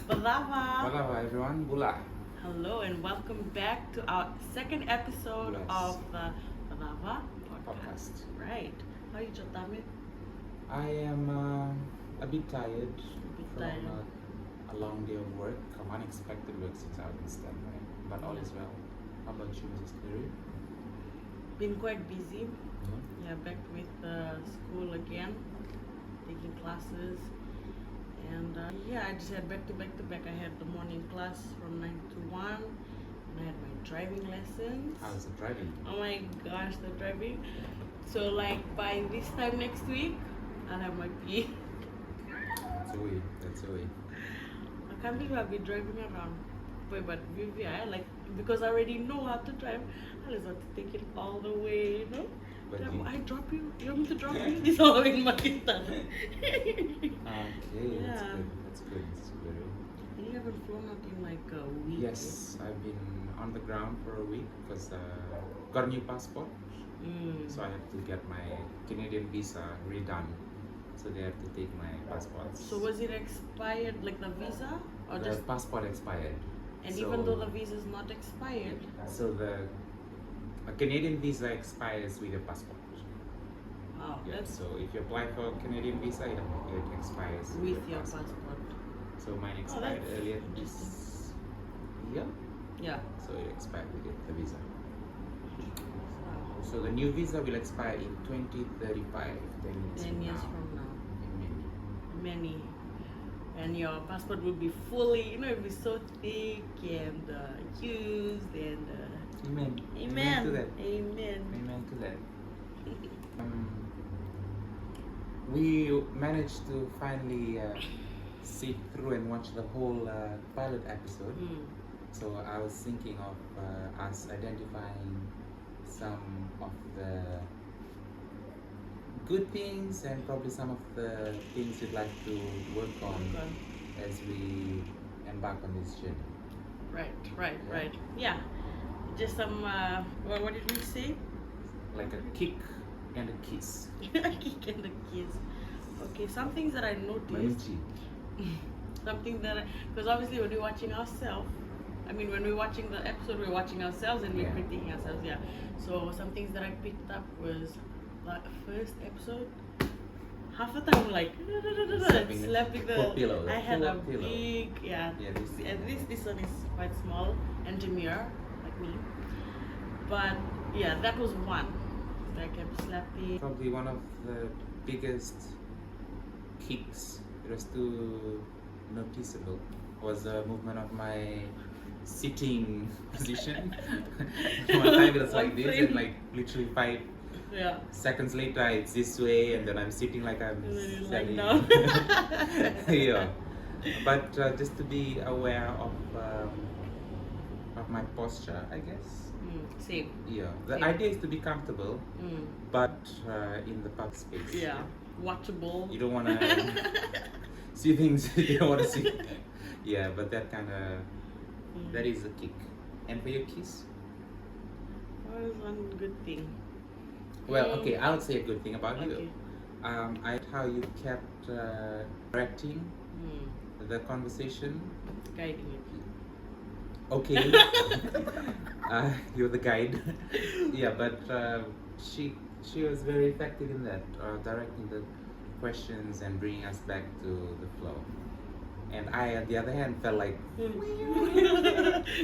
Balava. Hello everyone, Bula. Hello and welcome back to our second episode Yes. of the Balava podcast. Podcast. Right. How are you, Jotame? I am a bit tired from tired. a long day of work, unexpected work since I was in standby, but all is well. How about you, Mrs. Cleary? Been quite busy. Yeah, back with school again, taking classes. And I just had back to back. I had the morning class from 9 to 1. And I had my driving lessons. How's the driving? Oh my gosh, the driving. So like by this time next week, I'll have my P. That's a way. I can't believe I'll be driving around. But VVI, like, because I already know how to drive, I just have to take it all the way, you know? But I drop you. You want me to drop you? It's all in my guitar. Okay, Yeah. That's good. That's good. You haven't flown out in like a week. Yes, I've been on the ground for a week because got a new passport. So I have to get my Canadian visa redone. So they have to take my passport. So was it expired, like the visa? Or The just passport expired. and So- even though the visa is not expired? So a Canadian visa expires with a passport. Wow, Yeah. that's So if you apply for a Canadian visa, it expires with your passport. passport. So mine expired that's earlier interesting. this year. Yeah. So it expired with the visa. So the new visa will expire in 2035. 10 years now. from now. In Many. And your passport will be fully, it'll be so thick and used and Amen. amen. to that. Amen. Amen to that. We managed to finally sit through and watch the whole pilot episode. So I was thinking of us identifying some of the good things and probably some of the things we'd like to work on as we embark on this journey. Right. Yeah. Just some, what did we say? Like a kick and a kiss. Kick and the kids. Okay, some things that I noticed. Manucci. Something that, because obviously when we're watching ourselves, when we're watching the episode, we're watching ourselves and we're Yeah. critiquing ourselves, yeah. So some things that I picked up was like first episode, half the time like slapping full pillow, I had full a pillow. big, yeah. At least this one is quite small and demure, like me. But yeah, that was one. So I kept slapping. Probably one of the biggest kicks, it was too noticeable, was the movement of my sitting position. One time it was like this, and like literally 5 Yeah. seconds later it's this way, and then I'm sitting like I'm And then you standing. lie down. Yeah. But just to be aware of my posture, I guess. Same. Yeah. The Same. idea is to be comfortable, but in the public space. Yeah. Watchable. You don't want to see things you don't want to see. Yeah, but that kind of that is a kick. And for your kiss? What is one good thing? Well, okay, I would say a good thing about Okay. you. I liked how you kept directing the conversation. Guiding it. Okay, you're the guide. Yeah, but she was very effective in that, directing the questions and bringing us back to the flow. And I, on the other hand, felt like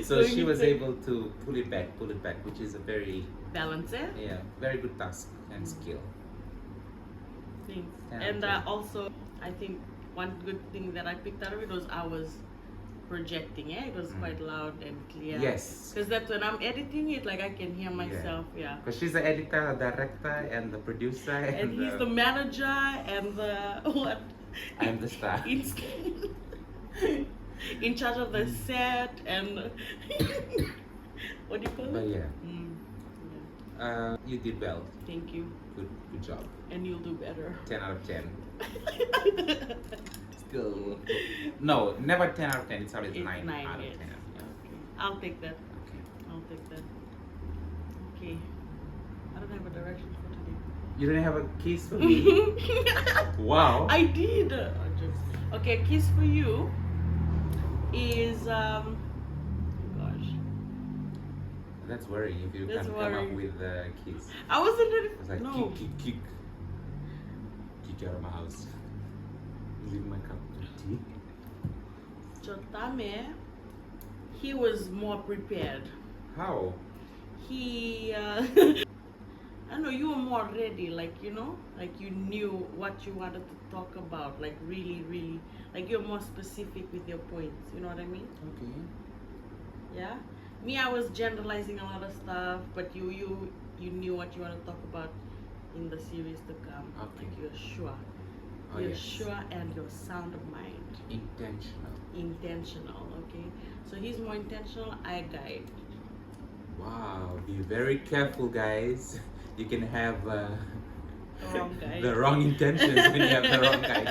so she was able to pull it back, which is a very balance it. very good task and skill. Thanks. Yeah, And okay. also, I think one good thing that I picked out of it was I was projecting. It was quite loud and clear. Yes. Because that's when I'm editing it, like I can hear myself. Yeah. Because she's the editor, director, and the producer, And he's the manager and the what? I'm the star. In charge of the set and what do you call But it? yeah, you did well. Thank you. Good job. And you'll do better. 10 out of 10. Still, no, never 10 out of 10. It's always It's 9 9, out of yes. 10. Yeah. Okay. I'll take that. Okay. I'll take that. Okay. I don't have a direction for today. You didn't have a kiss for me? Wow. I did. Okay, kiss for you. is gosh, That's worrying if you That's can come up worrying. with the keys. I wasn't ready. It's like No. kick you out of my house. Leave my cup of tea. Chotame, he was more prepared. How? He, I don't know, you were more ready, like, you know, like you knew what you wanted to talk about, like really, like you're more specific with your points, you know what I mean? Okay. Yeah? Me, I was generalizing a lot of stuff, but you knew what you want to talk about in the series to come. Okay. Like you're sure. Oh, You're yes. sure and you're sound of mind. Intentional, okay? So he's more intentional, I guide. Wow. Be very careful, guys. You can have The wrong guy. the wrong intentions when you have the wrong guy.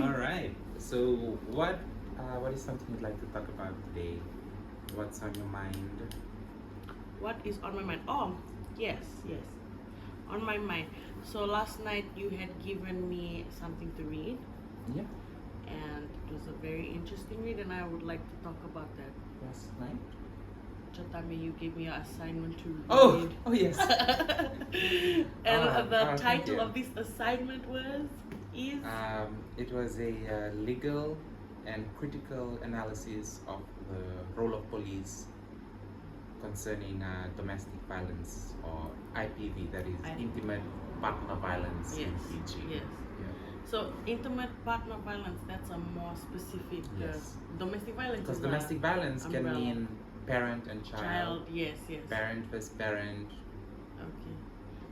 All right. So what is something you'd like to talk about today? What's on your mind? What is on my mind? Oh, yes. On my mind. So last night you had given me something to read, Yeah. and it was a very interesting read, and I would like to talk about that. Last night. Chatami, you gave me an assignment to read. Oh yes. And the thank title you. of this assignment is It was a legal and critical analysis of the role of police concerning domestic violence, or IPV, that is intimate partner violence in Fiji. Yes. Yeah. So intimate partner violence, that's a more specific. Yes. Domestic violence. Because is domestic violence can umbrella. mean parent and child. Yes. Parent versus parent. Okay.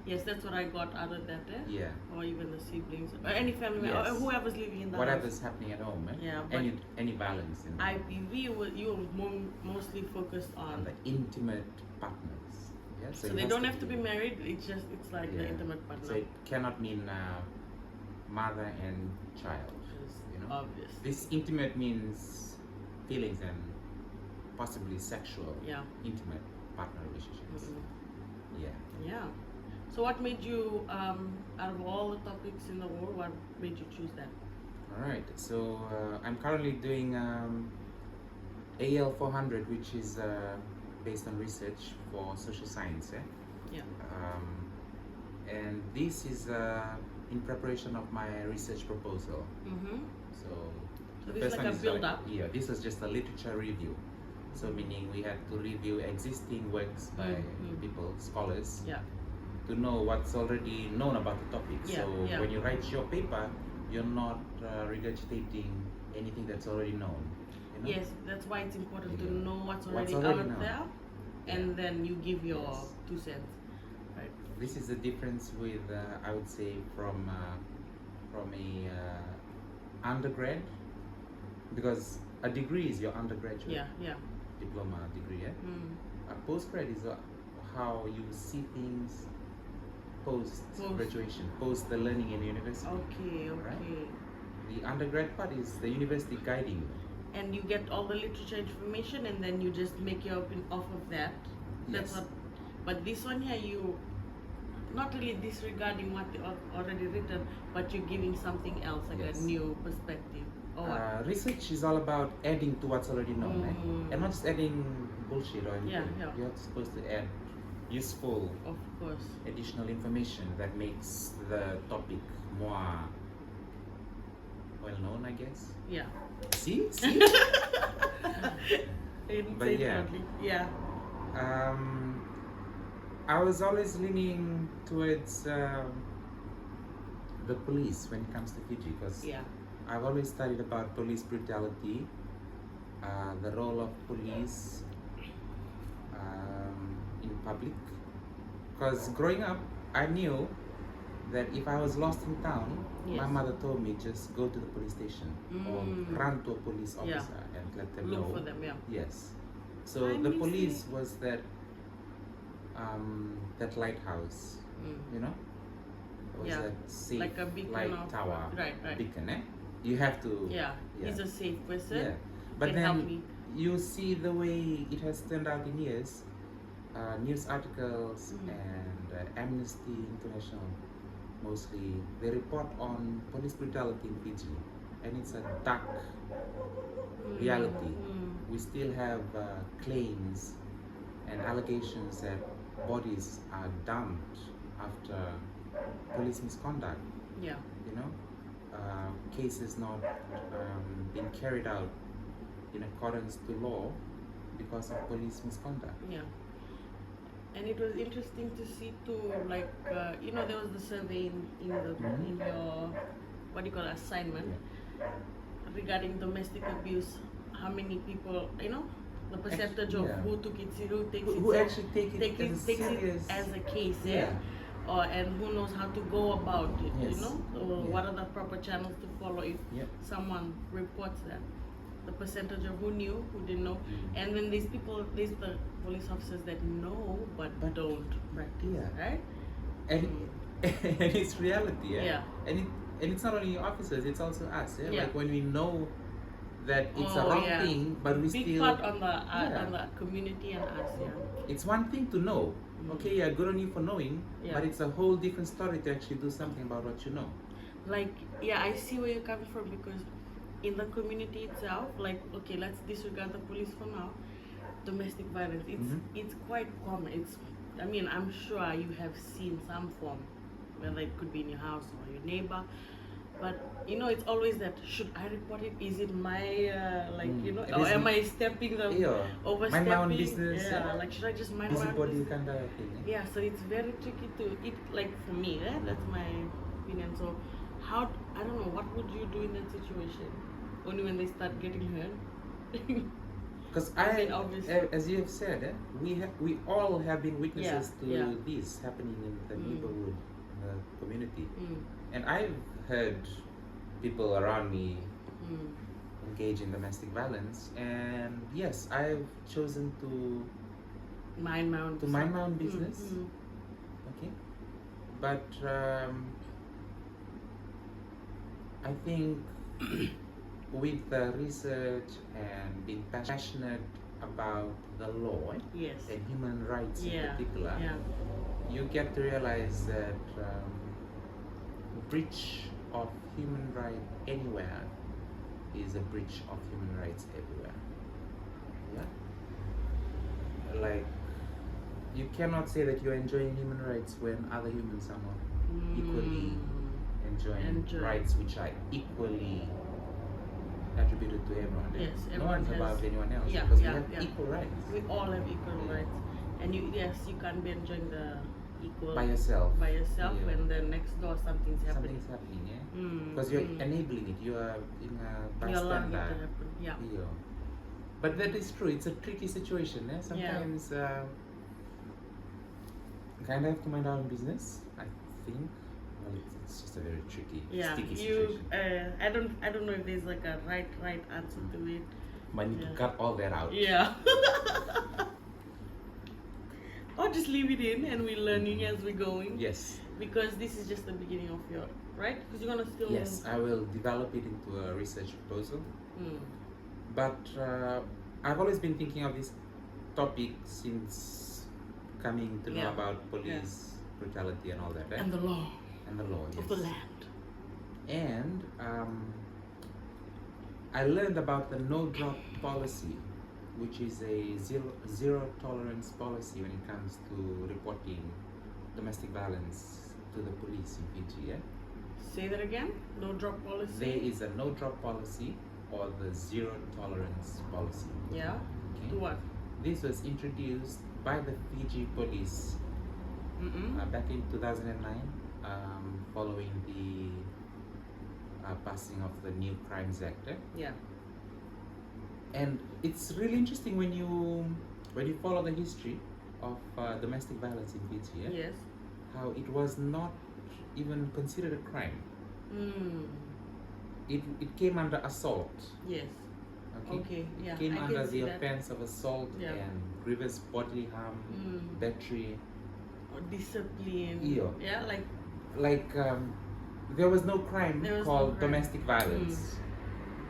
Yes, that's what I got out of that. Yeah. Or even the siblings, or any family, Yes. or whoever's living in the Whatever's house. happening at home. Yeah, but any violence in IPV, you were mostly focused on on. the intimate partners. Yeah. So it they has don't have to be married. It's like the Yeah. intimate partner. So it cannot mean mother and child. Which is You know. obvious. This intimate means feelings and possibly sexual. Yeah. Intimate partner relationships. Mm-mm. Yeah. Yeah. So what made you, out of all the topics in the world, what made you choose that? All right. So I'm currently doing AL 400, which is based on research for social science. Yeah. And this is in preparation of my research proposal. Mm-hmm. So So the this is first like one a is build-up? Yeah, this was just a literature review. So meaning we had to review existing works by people, scholars, Yeah. to know what's already known about the topic. Yeah, So yeah. when you write your paper, you're not regurgitating anything that's already known. You know? Yes, that's why it's important to Yeah. know what's What's already, already out known. there, and Yeah. then you give your Yes. 2 cents. Right. This is the difference with, I would say, from a undergrad, because a degree is your undergraduate Yeah. diploma degree. Mm. A postgrad is how you see things post graduation, post the learning in university. Okay. Right. The undergrad part is the university guiding you. And you get all the literature information, and then you just make your opinion off of that. That's Yes. what. But this one here, you not really disregarding what they already written, but you're giving something else, like Yes. a new perspective. Or what? Research is all about adding to what's already known, and not just adding bullshit or anything. Yeah. You're supposed to add useful Of course. additional information that makes the topic more well known, I guess. Yeah. See? But yeah. Yeah. I was always leaning towards the police when it comes to Fiji, because Yeah. I've always studied about police brutality, the role of police in public. Because growing up, I knew that if I was lost in town, my Yes. mother told me just go to the police station or run to a police officer and let them know. Look for them. Yeah. Yes. So I the miss police was that that lighthouse, you know? It was Yeah. that safe Like a beacon light of- tower. right. Beacon, You have to. Yeah. Yeah. He's a safe person. Yeah. But Can help then me. you see the way it has turned out in years. News articles and Amnesty International, mostly, they report on police brutality in Fiji. and it's a dark reality. We still have claims and allegations that bodies are dumped after police misconduct. Yeah. You know, cases not being carried out in accordance to law because of police misconduct. Yeah. And it was interesting to see too, like there was the survey in your what do you call it, assignment regarding domestic abuse. How many people, the percentage of who took it, who takes who it, actually takes it serious as a case, or and who knows how to go about it, or what are the proper channels to follow if someone reports that. The percentage of who knew, who didn't know, and then these people, the police officers that know but don't practice, right? And and it's reality, and it's not only officers, it's also us, like when we know that it's a wrong thing, but we big still part on the community and us. It's one thing to know, good on you for knowing, but it's a whole different story to actually do something about what you know. Like, I see where you're coming from, because in the community itself, like, okay, let's disregard the police for now. Domestic violence, it's quite common. I'm sure you have seen some form, whether it could be in your house or your neighbor, but it's always that, should I report it? Is it my or am I stepping overstepping? Mind my own business. Like, should I just mind my own business? Kind of thing. Yeah, so it's very tricky like for me, that's my opinion. So I don't know, what would you do in that situation? Only when they start getting hurt. Because as you have said, we all have been witnesses to this happening in the neighborhood, community, and I've heard people around me engage in domestic violence, and yes, I've chosen to mind my own business. Okay, but I think with the research and being passionate about the law and human rights in particular, you get to realize that breach of human right anywhere is a breach of human rights everywhere. Like, you cannot say that you're enjoying human rights when other humans are not equally enjoying rights which are equally attributed to everyone. No one's above anyone else, because we have equal rights. We all have equal rights, and you can't be enjoying the equal by yourself when the next door something's happening, because you're enabling it. You are in a bystander. But that is true. It's a tricky situation. Sometimes kind of have to mind our own business, I think. Well, it's just a very tricky, sticky situation. I don't know if there's like a right answer to it. Might need to cut all that out. Or just leave it in and we're learning as we're going. Yes. Because this is just the beginning of your, right? Because you're gonna still. Yes, I will develop it into a research proposal. But I've always been thinking of this topic since coming to know about police brutality and all that. And the law. Of the land. And I learned about the no-drop policy, which is a zero tolerance policy when it comes to reporting domestic violence to the police in Fiji. Say that again? No-drop policy? There is a no-drop policy, or the zero tolerance policy. Yeah? To what? This was introduced by the Fiji police back in 2009. Following the passing of the New Crimes Act. And it's really interesting when you follow the history of domestic violence in Fiji. How it was not even considered a crime. It came under assault. Okay. It came under the offense of assault and grievous bodily harm, battery, or discipline. Like there was no crime called domestic violence.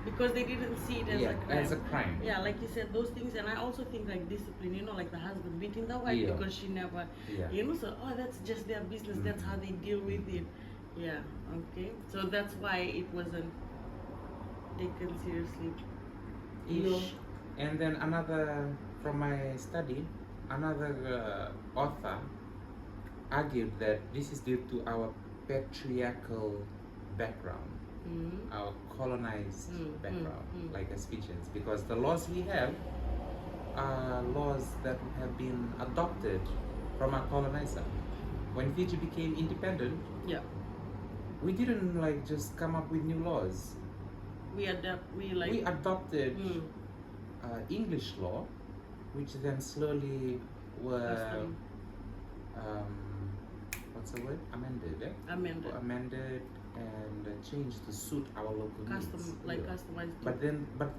Because they didn't see it as a crime. Like you said, those things. And I also think like discipline, like the husband beating the wife because she never, so, that's just their business. That's how they deal with it. Okay. So that's why it wasn't taken seriously. Ish. And then another, from my study, another author argued that this is due to our patriarchal background, our colonized background, like as Fijians, because the laws we have are laws that have been adopted from our colonizer. When Fiji became independent, Yeah. we didn't like just come up with new laws. We adopted English law, which then slowly were Custom. what's the word? Amended. Amended. And changed to suit our local needs. Customized. But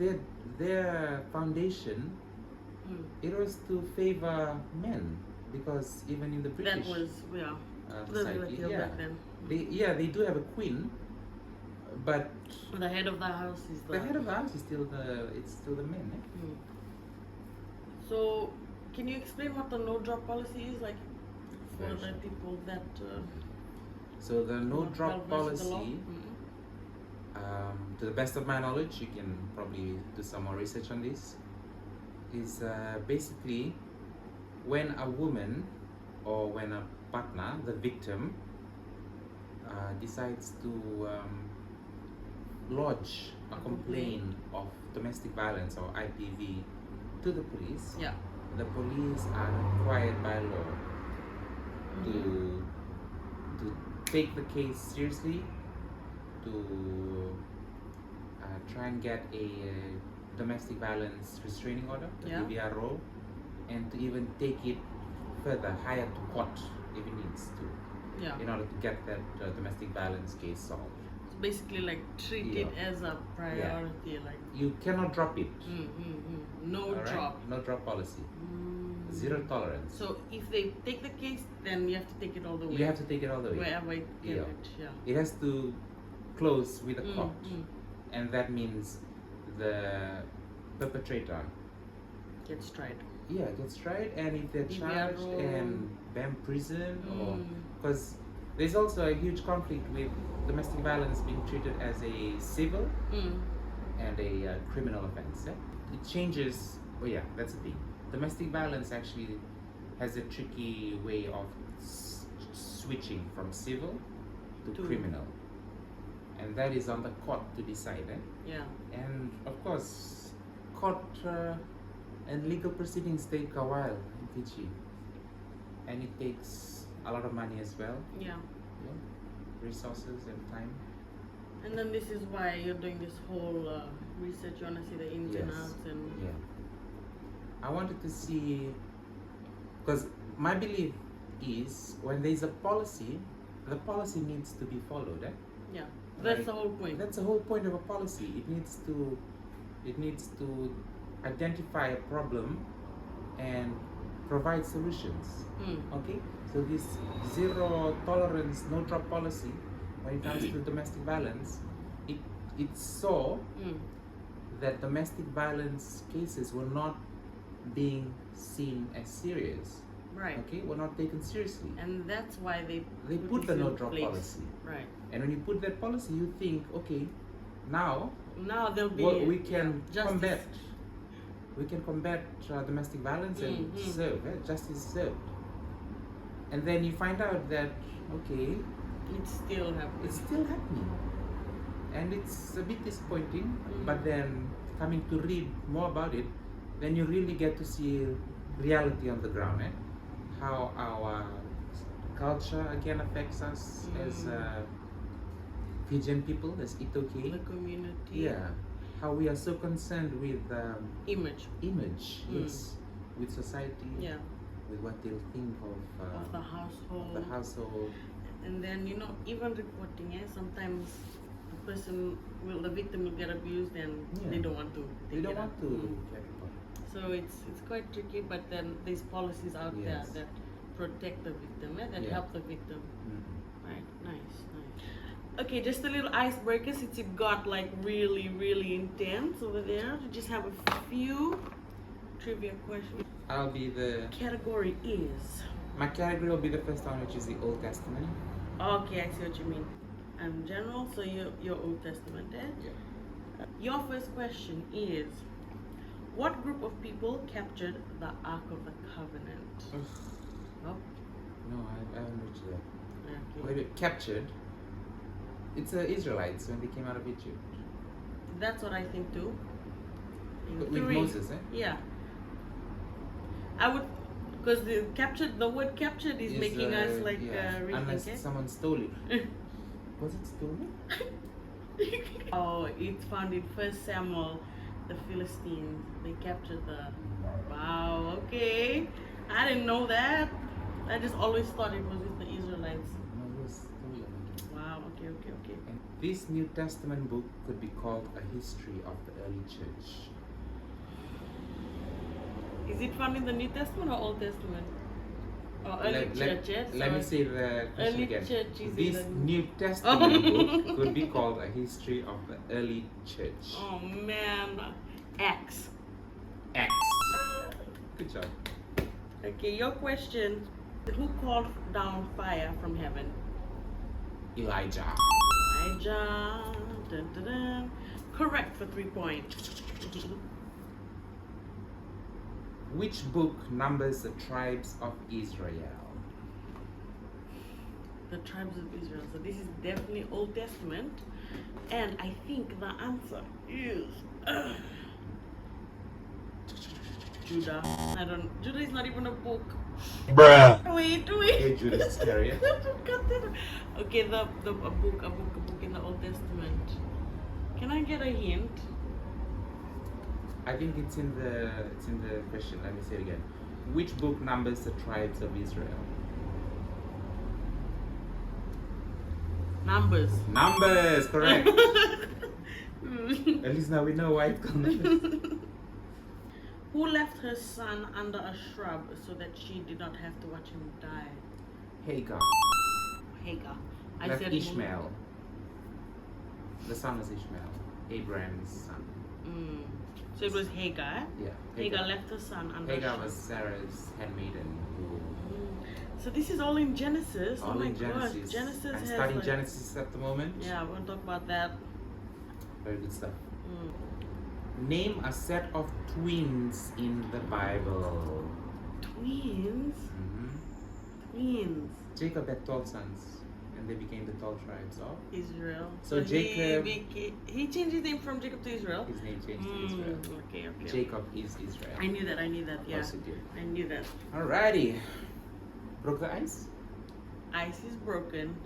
their foundation, it was to favor men, because even in the British That was society, back then. they do have a queen, but The head of the house is the head of the house is still the men. So, can you explain what the no drop policy is like for Very the sure. people that? So the no drop fell versus the law? policy, to the best of my knowledge, you can probably do some more research on this, is basically when a woman or when a partner, the victim, decides to lodge a complaint of domestic violence or IPV to the police. Yeah. The police are required by law to take the case seriously, to try and get a domestic violence restraining order, the Yeah. DVRO, and to even take it further, higher to court if it needs to, Yeah. in order to get that domestic violence case solved. So basically, like treat it as a priority, like. You cannot drop it. No All right? drop. No drop policy. Zero tolerance. So if they take the case, then you have to take it all the way. You have to take it all the way. Wherever it get Yeah. it, yeah. It has to close with a court, and that means the perpetrator Gets tried. gets tried, and if they're charged DVRO. and banned prison, or because there's also a huge conflict with domestic violence being treated as a civil and a criminal offense. It changes. Oh yeah, that's the thing. Domestic violence actually has a tricky way of switching from civil to criminal, and that is on the court to decide. Yeah. And of course, court and legal proceedings take a while in Fiji, and it takes a lot of money as well, Yeah. resources and time. And then this is why you're doing this whole research. You want to see the ins and Yes. outs and. Yeah. I wanted to see, because my belief is when there's a policy, the policy needs to be followed. Yeah. That's Like, the whole point. That's the whole point of a policy. It needs to identify a problem and provide solutions. Okay? So this zero tolerance, no drop policy, when it comes to domestic violence, it saw that domestic violence cases were not being seen as serious. Right. Okay? Were not taken seriously. And that's why they Put the this no in drop place. policy. Right. And when you put that policy, you think, okay, now Now there'll be we can justice. combat domestic violence and serve justice served. And then you find out that okay, It's still happening. it's still happening, and it's a bit disappointing. But then coming to read more about it, then you really get to see reality on the ground. How our culture again affects us as Fijian people, as Itoke. The community. Yeah, how we are so concerned with Image. yes, with society, Yeah. with what they'll think Of the household. of the household. And then even reporting it, sometimes the victim will get abused and they don't want to They take don't it want up. to get reported. So it's quite tricky, but then there's policies out Yes. there that protect the victim, that Yeah. help the victim. Right, nice. Okay, just a little icebreaker since it got like really, really intense over there. We just have a few trivia questions. I'll be the. Category is. My category will be the first one, which is the Old Testament. Okay, I see what you mean. I'm general, so you're Old Testament, eh? Yeah. Your first question is, what group of people captured the Ark of the Covenant? Oh, No, I haven't reached that. okay. Wait, captured? It's the Israelites when they came out of Egypt. That's what I think too. With Three. Moses, eh? Yeah. I would, because the word captured is making us like Unless rethink it. someone stole it. Was it stolen? Oh, it's found in 1 Samuel, the Philistines. They captured the. Wow, okay. I didn't know that. I just always thought it was with the Israelites. No, it was stolen. Wow, okay. And this New Testament book could be called a history of the early church. Is it found in the New Testament or Old Testament? Or early churches? Let me say the question early again. churches This in the... New Testament book could be called a history of the early church. Oh man. Acts. Acts. Good job. Okay, your question. Who called down fire from heaven? Elijah. Elijah. Dun, dun, dun. Correct for 3 points. Which book numbers the tribes of Israel? The tribes of Israel. So this is definitely Old Testament. And I think the answer is Judah. Judah is not even a book. Bruh. Wait. Hey, Judas Iscariot. Okay, a book in the Old Testament. Can I get a hint? I think it's in the question. Let me say it again. Which book numbers the tribes of Israel? Numbers. Numbers, correct. At least now we know why it's called numbers. Who left her son under a shrub so that she did not have to watch him die? Hagar. Hagar. I Left said Ishmael. The son was Ishmael, Abraham's son. So it was Hagar. Yeah. Hagar left her son under a Hagar shrub. was Sarah's handmaiden. So this is all in Genesis. All oh my in Genesis. gosh, Genesis I'm has studying like, Genesis at the moment. Yeah, we'll talk about that. Very good stuff. Name a set of twins in the Bible. Twins? Twins. Jacob had 12 sons, and they became the 12 tribes of Israel. So Jacob- he changed his name from Jacob to Israel. His name changed to Israel. Okay. Jacob is Israel. I knew that. Of Yeah, course you did. I knew that. Alrighty. Broke the ice? Ice is broken.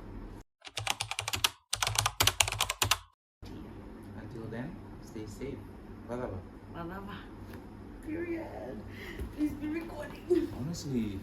Until then, stay safe. Bye-bye. Period. Please be recording. Honestly,